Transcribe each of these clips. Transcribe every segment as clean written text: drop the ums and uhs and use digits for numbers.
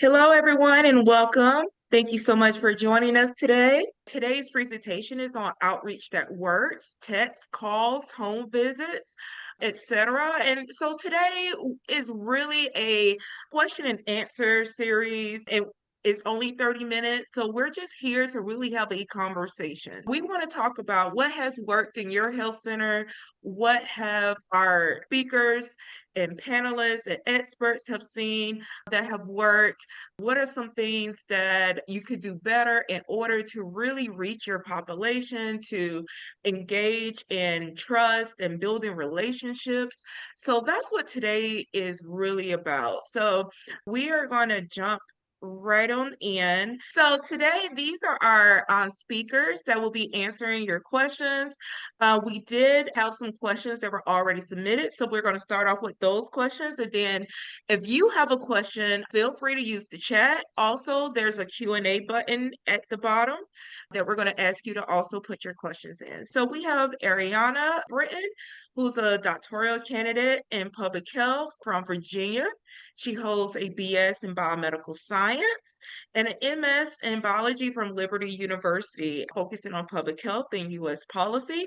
Hello, everyone, and welcome. Thank you so much for joining us today. Today's presentation is on outreach that works, text, calls, home visits, etc. And so today is really a question and answer series. It's only 30 minutes, so we're just here to really have a conversation. We want to talk about what has worked in your health center, what have our speakers and panelists and experts have seen that have worked. What are some things that you could do better in order to really reach your population, to engage in trust and building relationships? So that's what today is really about. So we are going to jump right on in. So today, these are our speakers that will be answering your questions. We did have some questions that were already submitted, so we're going to start off with those questions. And then if you have a question, feel free to use the chat. Also, there's a Q&A button at the bottom that we're going to ask you to also put your questions in. So we have Ariana Britton, who's a doctoral candidate in public health from Virginia. She holds a BS in biomedical science and an MS in biology from Liberty University, focusing on public health and U.S. policy.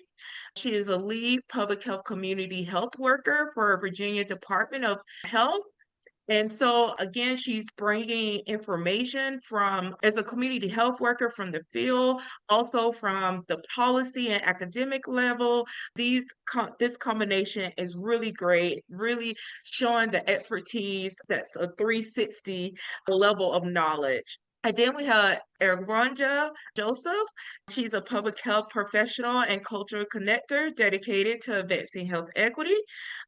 She is a lead public health community health worker for Virginia Department of Health. And so again, she's bringing information from, as a community health worker, from the field, also from the policy and academic level. This combination is really great, really showing the expertise that's a 360 level of knowledge. And then we have Erwanja Joseph. She's a public health professional and cultural connector dedicated to advancing health equity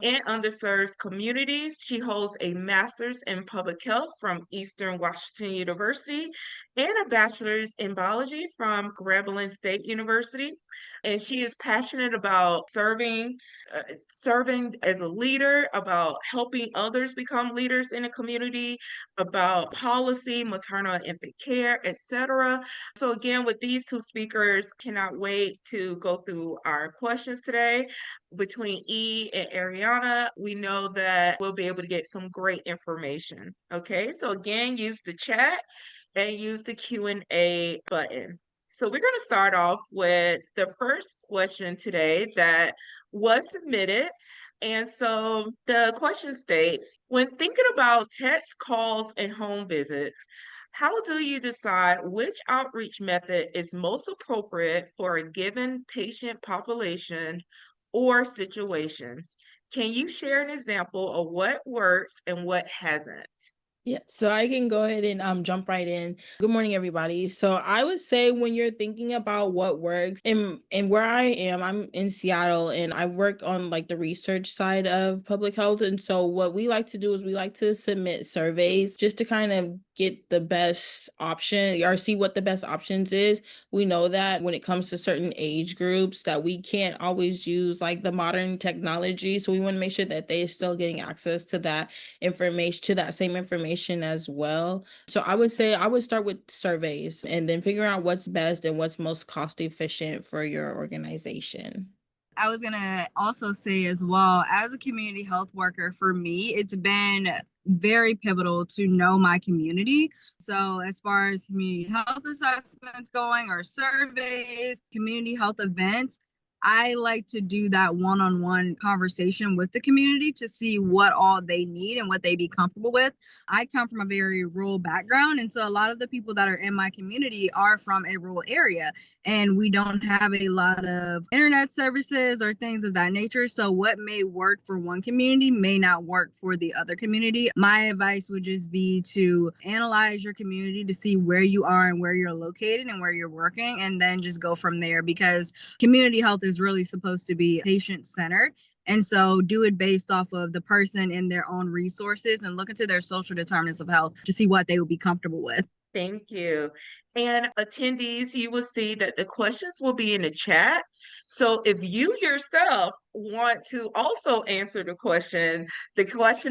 and underserved communities. She holds a master's in public health from Eastern Washington University and a bachelor's in biology from Grambling State University. And she is passionate about serving as a leader, about helping others become leaders in the community, about policy, maternal and infant care, etc. So again, with these two speakers, cannot wait to go through our questions today. Between E and Ariana, we know that we'll be able to get some great information. Okay, so again, use the chat and use the Q&A button. So we're going to start off with the first question today that was submitted. And so the question states, when thinking about text, calls, and home visits, how do you decide which outreach method is most appropriate for a given patient population or situation? Can you share an example of what works and what hasn't? Yeah, so I can go ahead and jump right in. Good morning, everybody. So I would say when you're thinking about what works and where I am, I'm in Seattle and I work on like the research side of public health. And so what we like to do is we like to submit surveys just to kind of get the best option or see what the best options is. We know that when it comes to certain age groups that we can't always use like the modern technology. So we want to make sure that they're still getting access to that information, to that same information as well. So I would say I would start with surveys and then figure out what's best and what's most cost efficient for your organization. I was going to also say as well, as a community health worker, for me, it's been very pivotal to know my community. So as far as community health assessments going or surveys, community health events, I like to do that one-on-one conversation with the community to see what all they need and what they be comfortable with. I come from a very rural background, and so a lot of the people that are in my community are from a rural area, and we don't have a lot of internet services or things of that nature. So what may work for one community may not work for the other community. My advice would just be to analyze your community to see where you are and where you're located and where you're working, and then just go from there, because community health is really supposed to be patient-centered. And so do it based off of the person and their own resources and look into their social determinants of health to see what they would be comfortable with. Thank you. And attendees, you will see that the questions will be in the chat. So if you yourself want to also answer the question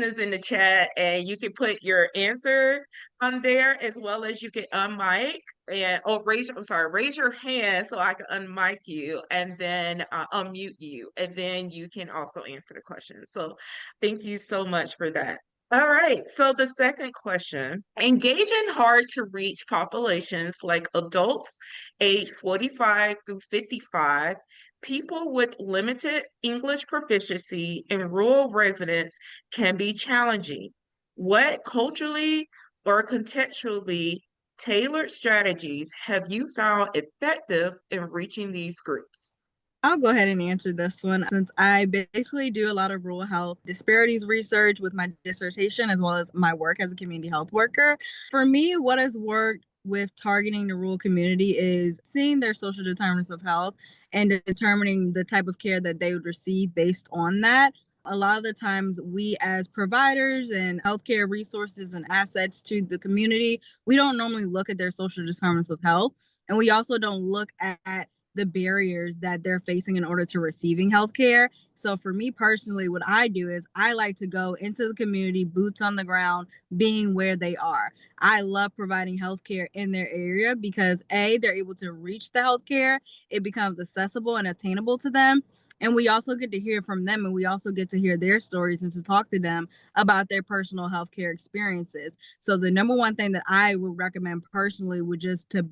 is in the chat and you can put your answer on there, as well as you can unmic and raise your hand so I can unmic you and then unmute you, and then you can also answer the question. So thank you so much for that. All right. So the second question, engaging hard to reach populations like adults aged 45 through 55, people with limited English proficiency, and rural residents can be challenging. What culturally or contextually tailored strategies have you found effective in reaching these groups? I'll go ahead and answer this one since I basically do a lot of rural health disparities research with my dissertation as well as my work as a community health worker. For me, what has worked with targeting the rural community is seeing their social determinants of health and determining the type of care that they would receive based on that. A lot of the times, we as providers and healthcare resources and assets to the community, we don't normally look at their social determinants of health. And we also don't look at the barriers that they're facing in order to receiving healthcare. So for me personally, what I do is I like to go into the community, boots on the ground, being where they are. I love providing healthcare in their area because A, they're able to reach the healthcare, it becomes accessible and attainable to them. And we also get to hear from them and we also get to hear their stories and to talk to them about their personal healthcare experiences. So the number one thing that I would recommend personally would just to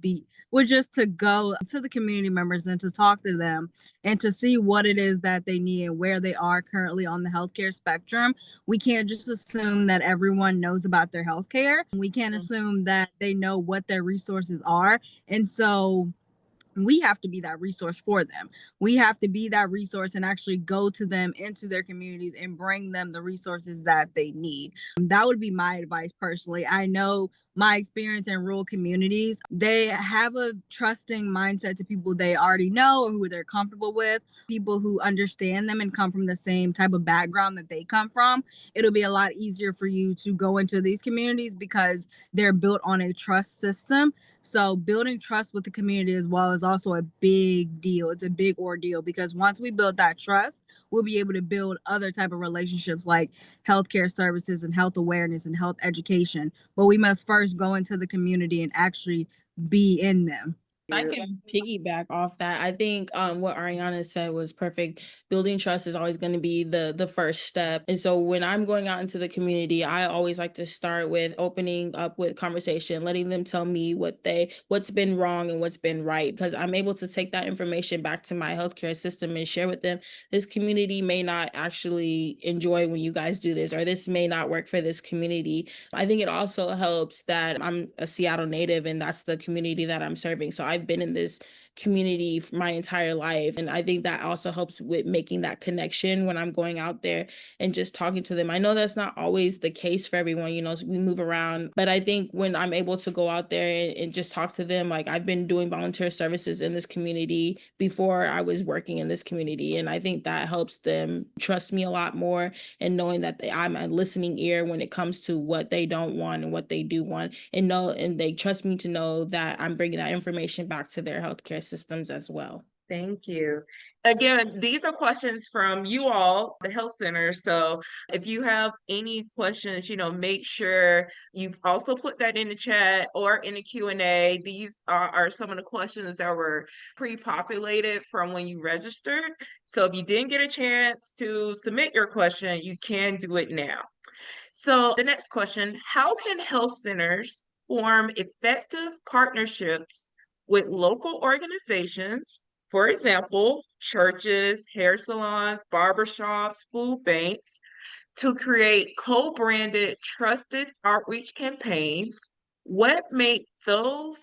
go to the community members and to talk to them and to see what it is that they need and where they are currently on the healthcare spectrum. We can't just assume that everyone knows about their healthcare. We can't assume that they know what their resources are. And so we have to be that resource for them. We have to be that resource and actually go to them into their communities and bring them the resources that they need. That would be my advice personally. I know my experience in rural communities, they have a trusting mindset to people they already know or who they're comfortable with, people who understand them and come from the same type of background that they come from. It'll be a lot easier for you to go into these communities because they're built on a trust system. So building trust with the community as well is also a big deal. It's a big ordeal because once we build that trust, we'll be able to build other type of relationships like healthcare services and health awareness and health education. But we must first go into the community and actually be in them. I can piggyback off that. I think what Ariana said was perfect. Building trust is always going to be the first step. And so when I'm going out into the community, I always like to start with opening up with conversation, letting them tell me what's been wrong and what's been right, because I'm able to take that information back to my healthcare system and share with them, this community may not actually enjoy when you guys do this, or this may not work for this community. I think it also helps that I'm a Seattle native and that's the community that I'm serving. So I've been in this community for my entire life. And I think that also helps with making that connection when I'm going out there and just talking to them. I know that's not always the case for everyone, we move around, but I think when I'm able to go out there and just talk to them, like I've been doing volunteer services in this community before I was working in this community. And I think that helps them trust me a lot more and knowing that I'm a listening ear when it comes to what they don't want and what they do want, and they trust me to know that I'm bringing that information back to their healthcare systems as well. Thank you. Again, these are questions from you all, the health center. So if you have any questions, make sure you also put that in the chat or in the Q&A. These are some of the questions that were pre-populated from when you registered. So if you didn't get a chance to submit your question, you can do it now. So the next question, how can health centers form effective partnerships with local organizations, for example, churches, hair salons, barbershops, food banks, to create co-branded, trusted outreach campaigns? What make those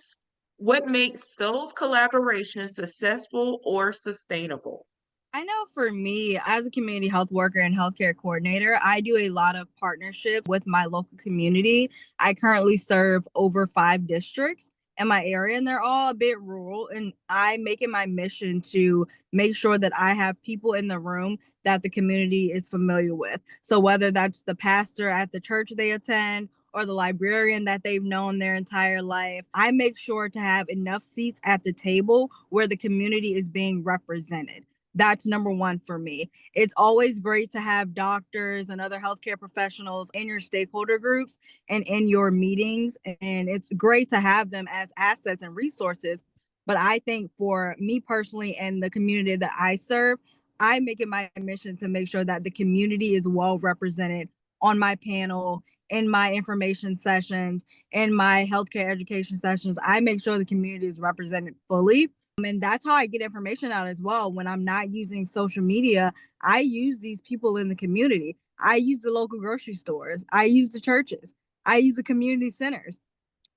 what makes those collaborations successful or sustainable? I know for me, as a community health worker and healthcare coordinator, I do a lot of partnership with my local community. I currently serve over 5 districts in my area, and they're all a bit rural. And I make it my mission to make sure that I have people in the room that the community is familiar with. So whether that's the pastor at the church they attend or the librarian that they've known their entire life, I make sure to have enough seats at the table where the community is being represented. That's number one for me. It's always great to have doctors and other healthcare professionals in your stakeholder groups and in your meetings. And it's great to have them as assets and resources. But I think for me personally and the community that I serve, I make it my mission to make sure that the community is well represented on my panel, in my information sessions, in my healthcare education sessions. I make sure the community is represented fully. And that's how I get information out as well. When I'm not using social media, I use these people in the community. I use the local grocery stores. I use the churches. I use the community centers.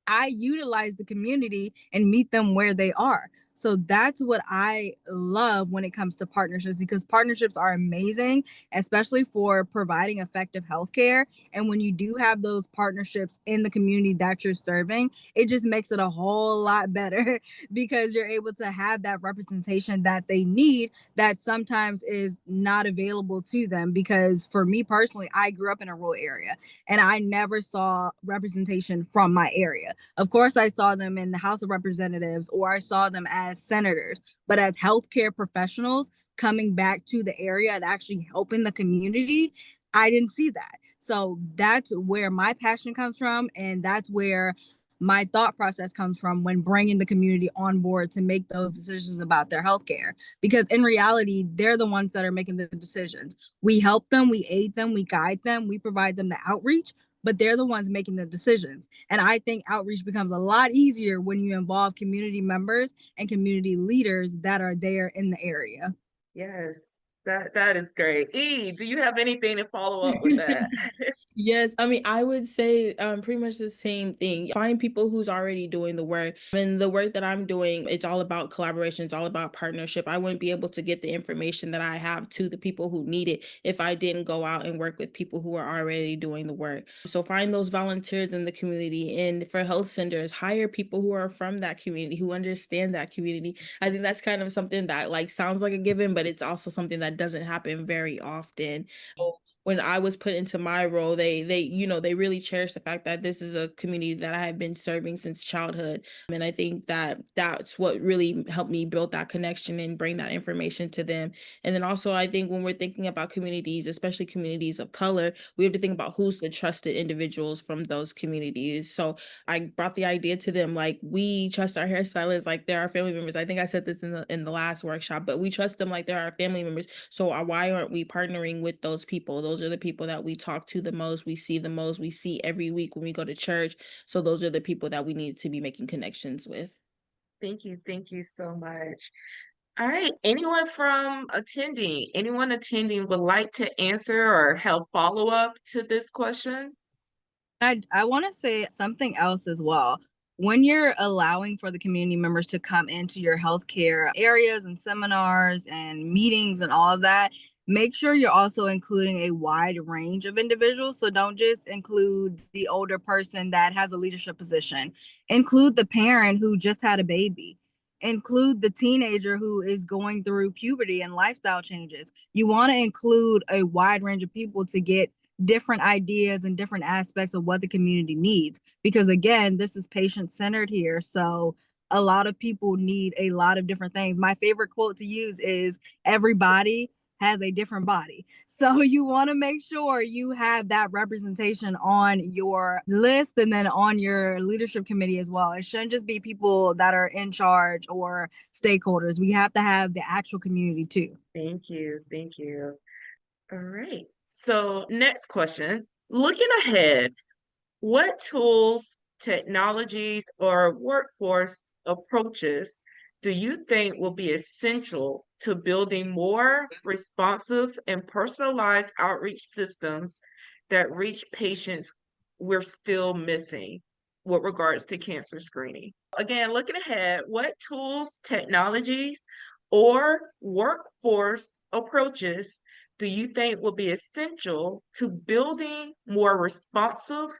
I utilize the community and meet them where they are. So that's what I love when it comes to partnerships, because partnerships are amazing, especially for providing effective healthcare. And when you do have those partnerships in the community that you're serving, it just makes it a whole lot better because you're able to have that representation that they need that sometimes is not available to them. Because for me personally, I grew up in a rural area and I never saw representation from my area. Of course, I saw them in the House of Representatives or I saw them as senators, but as healthcare professionals coming back to the area and actually helping the community, I didn't see that. So that's where my passion comes from. And that's where my thought process comes from when bringing the community on board to make those decisions about their healthcare. Because in reality, they're the ones that are making the decisions. We help them, we aid them, we guide them, we provide them the outreach, but they're the ones making the decisions. And I think outreach becomes a lot easier when you involve community members and community leaders that are there in the area. Yes, that is great. Do you have anything to follow up with that? Yes, I mean, I would say pretty much the same thing. Find people who's already doing the work. And the work that I'm doing, it's all about collaboration, it's all about partnership. I wouldn't be able to get the information that I have to the people who need it if I didn't go out and work with people who are already doing the work. So find those volunteers in the community. And for health centers, hire people who are from that community, who understand that community. I think that's kind of something that like sounds like a given, but it's also something that doesn't happen very often. So when I was put into my role, they really cherish the fact that this is a community that I have been serving since childhood. And I think that that's what really helped me build that connection and bring that information to them. And then also, I think when we're thinking about communities, especially communities of color, we have to think about who's the trusted individuals from those communities. So I brought the idea to them, like, we trust our hairstylists like they're our family members. I think I said this in the last workshop, but we trust them like they're our family members. So why aren't we partnering with those people? Those are the people that we talk to the most, we see the most, we see every week when we go to church. So those are the people that we need to be making connections with. Thank you so much. All right, anyone attending would like to answer or help follow up to this question? I want to say something else as well. When you're allowing for the community members to come into your healthcare areas and seminars and meetings and all of that, make sure you're also including a wide range of individuals. So don't just include the older person that has a leadership position. Include the parent who just had a baby. Include the teenager who is going through puberty and lifestyle changes. You want to include a wide range of people to get different ideas and different aspects of what the community needs. Because again, this is patient centered here. So a lot of people need a lot of different things. My favorite quote to use is everybody has a different body. So you want to make sure you have that representation on your list and then on your leadership committee as well. It shouldn't just be people that are in charge or stakeholders. We have to have the actual community too. Thank you. Thank you. All right. So, next question. Looking ahead, what tools, technologies, or workforce approaches do you think will be essential to building more responsive and personalized outreach systems that reach patients we're still missing with regards to cancer screening? Again, looking ahead, what tools, technologies, or workforce approaches do you think will be essential to building more responsive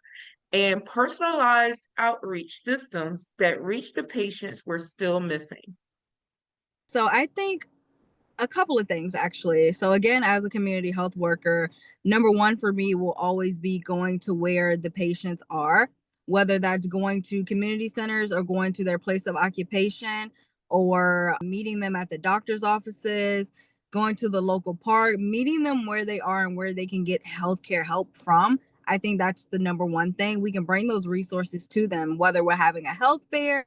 and personalized outreach systems that reach the patients we're still missing? So I think a couple of things actually. So again, as a community health worker, number one for me will always be going to where the patients are, whether that's going to community centers or going to their place of occupation or meeting them at the doctor's offices, going to the local park, meeting them where they are and where they can get healthcare help from. I think that's the number one thing. We can bring those resources to them, whether we're having a health fair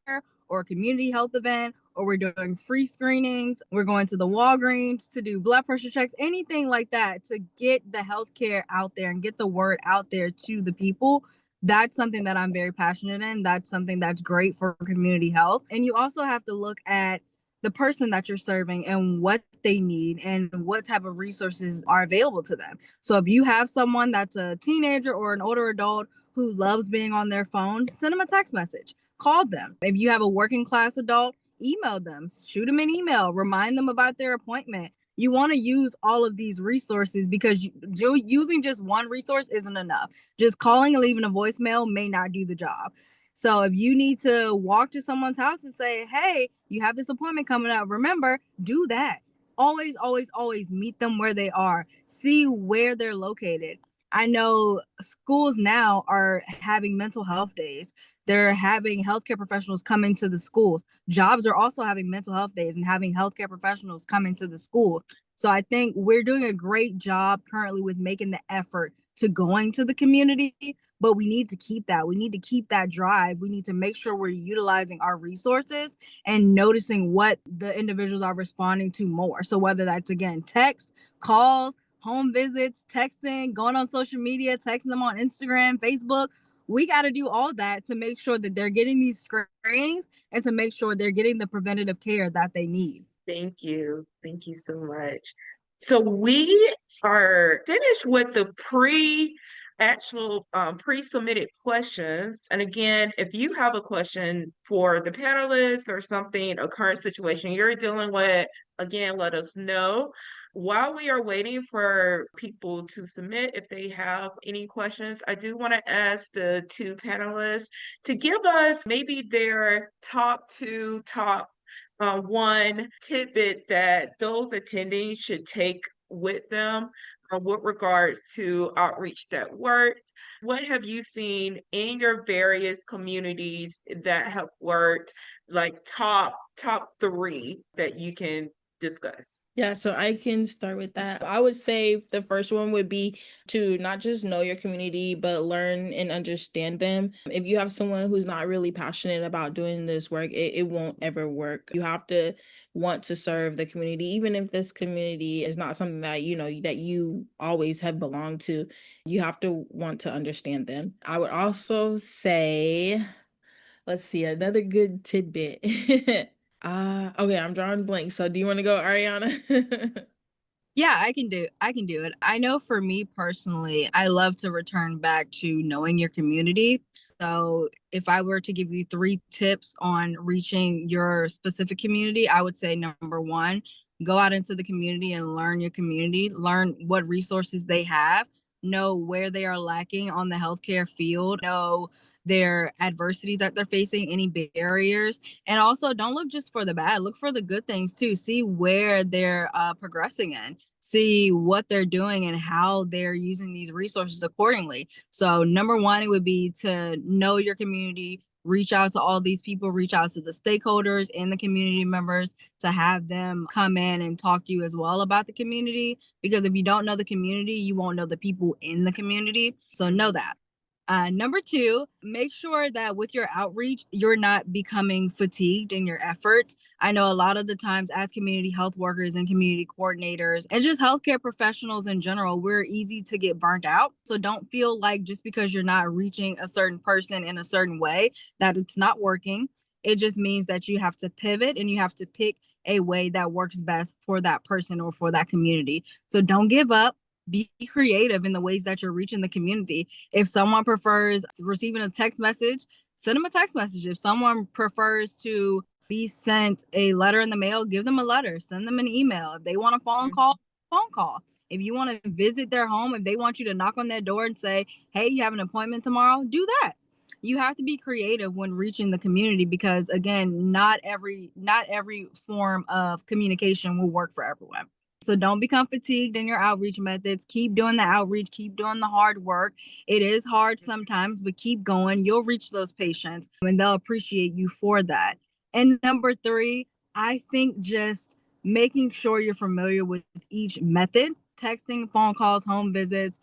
or a community health event or we're doing free screenings. We're going to the Walgreens to do blood pressure checks, anything like that to get the healthcare out there and get the word out there to the people. That's something that I'm very passionate in. That's something that's great for community health. And you also have to look at the person that you're serving and what they need and what type of resources are available to them. So if you have someone that's a teenager or an older adult who loves being on their phone, send them a text message, call them. If you have a working class adult, email them, shoot them an email, remind them about their appointment. You want to use all of these resources because using just one resource isn't enough. Just calling and leaving a voicemail may not do the job. So if you need to walk to someone's house and say, hey, you have this appointment coming up, remember, do that. Always, always, always meet them where they are. See where they're located. I know schools now are having mental health days. They're having healthcare professionals coming to the schools. Jobs are also having mental health days and having healthcare professionals coming to the school. So I think we're doing a great job currently with making the effort to going to the community, but we need to keep that. We need to keep that drive. We need to make sure we're utilizing our resources and noticing what the individuals are responding to more. So whether that's, again, text, calls, home visits, texting, going on social media, texting them on Instagram, Facebook, we got to do all that to make sure that they're getting these screenings and to make sure they're getting the preventative care that they need. Thank you. Thank you so much. So we are finished with the pre-submitted questions. And again, if you have a question for the panelists or something, a current situation you're dealing with, again, let us know. While we are waiting for people to submit, if they have any questions, I do want to ask the two panelists to give us maybe their top two, top one tidbit that those attending should take with them with regards to outreach that works. What have you seen in your various communities that have worked, like top three that you can discuss? Yeah, so I can start with that. I would say the first one would be to not just know your community, but learn and understand them. If you have someone who's not really passionate about doing this work, it won't ever work. You have to want to serve the community, even if this community is not something that that you always have belonged to. You have to want to understand them. I would also say, let's see, another good tidbit. Okay, I'm drawing blank. So do you want to go, Ariana? Yeah, I can do it. I know for me personally, I love to return back to knowing your community. So if I were to give you 3 tips on reaching your specific community, I would say number 1, go out into the community and learn your community, learn what resources they have, know where they are lacking on the healthcare field, know their adversities that they're facing, any barriers, and also don't look just for the bad, look for the good things too. See where they're progressing in, see what they're doing and how they're using these resources accordingly. So number 1, it would be to know your community, reach out to all these people, reach out to the stakeholders and the community members to have them come in and talk to you as well about the community. Because if you don't know the community, you won't know the people in the community. So know that. Number 2, make sure that with your outreach, you're not becoming fatigued in your efforts. I know a lot of the times as community health workers and community coordinators and just healthcare professionals in general, we're easy to get burnt out. So don't feel like just because you're not reaching a certain person in a certain way that it's not working. It just means that you have to pivot and you have to pick a way that works best for that person or for that community. So don't give up. Be creative in the ways that you're reaching the community. If someone prefers receiving a text message, send them a text message. If someone prefers to be sent a letter in the mail, give them a letter, send them an email. If they want a phone call, phone call. If you want to visit their home, if they want you to knock on their door and say, hey, you have an appointment tomorrow, do that. You have to be creative when reaching the community because, again, not every form of communication will work for everyone. So don't become fatigued in your outreach methods. Keep doing the outreach, keep doing the hard work. It is hard sometimes, but keep going. You'll reach those patients and they'll appreciate you for that. And number 3, I think just making sure you're familiar with each method. Texting, phone calls, home visits,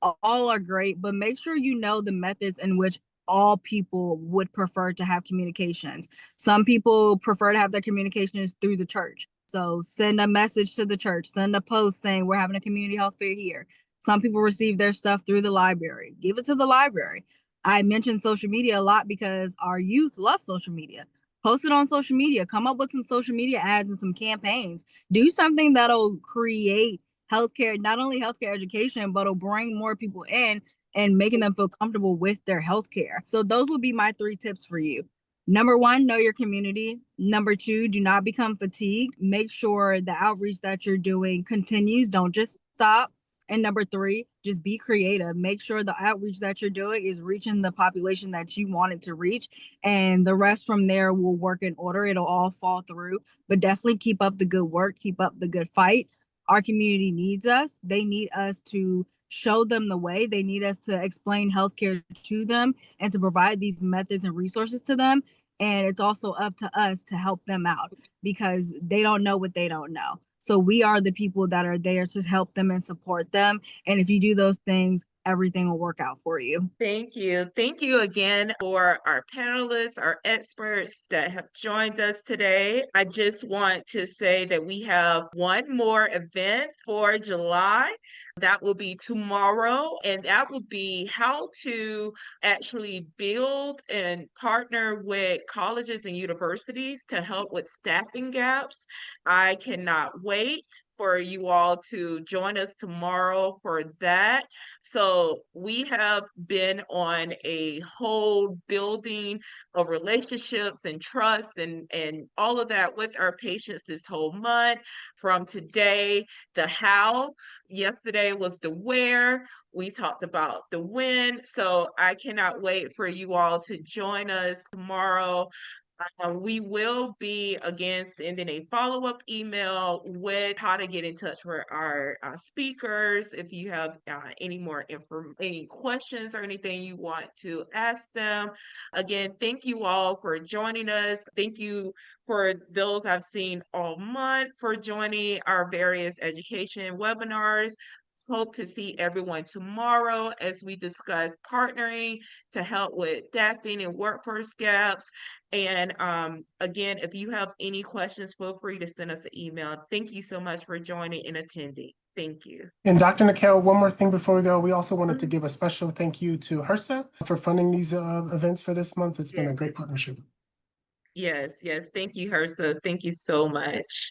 all are great, but make sure you know the methods in which all people would prefer to have communications. Some people prefer to have their communications through the church. So send a message to the church, send a post saying we're having a community health fair here. Some people receive their stuff through the library. Give it to the library. I mentioned social media a lot because our youth love social media. Post it on social media. Come up with some social media ads and some campaigns. Do something that'll create healthcare, not only healthcare education, but it'll bring more people in and making them feel comfortable with their healthcare. So those would be my 3 tips for you. Number 1, know your community. Number 2, do not become fatigued. Make sure the outreach that you're doing continues. Don't just stop. And number 3, just be creative. Make sure the outreach that you're doing is reaching the population that you want it to reach. And the rest from there will work in order. It'll all fall through. But definitely keep up the good work. Keep up the good fight. Our community needs us. They need us to show them the way. They need us to explain healthcare to them and to provide these methods and resources to them. And it's also up to us to help them out because they don't know what they don't know. So we are the people that are there to help them and support them. And if you do those things, everything will work out for you. Thank you. Thank you again for our panelists, our experts that have joined us today. I just want to say that we have one more event for July. That will be tomorrow, and that will be how to actually build and partner with colleges and universities to help with staffing gaps. I cannot wait for you all to join us tomorrow for that. So we have been on a whole building of relationships and trust and all of that with our patients this whole month. From today, the how, yesterday was the where. We talked about the when. So I cannot wait for you all to join us tomorrow. We will be again sending a follow-up email with how to get in touch with our speakers. If you have any more any questions or anything you want to ask them. Again, thank you all for joining us. Thank you for those I've seen all month for joining our various education webinars. Hope to see everyone tomorrow as we discuss partnering to help with staffing and workforce gaps. And again, if you have any questions, feel free to send us an email. Thank you so much for joining and attending. Thank you. And Dr. Nikhil, one more thing before we go. We also wanted to give a special thank you to HRSA for funding these events for this month. It's been a great partnership. Yes, yes. Thank you, HRSA. Thank you so much.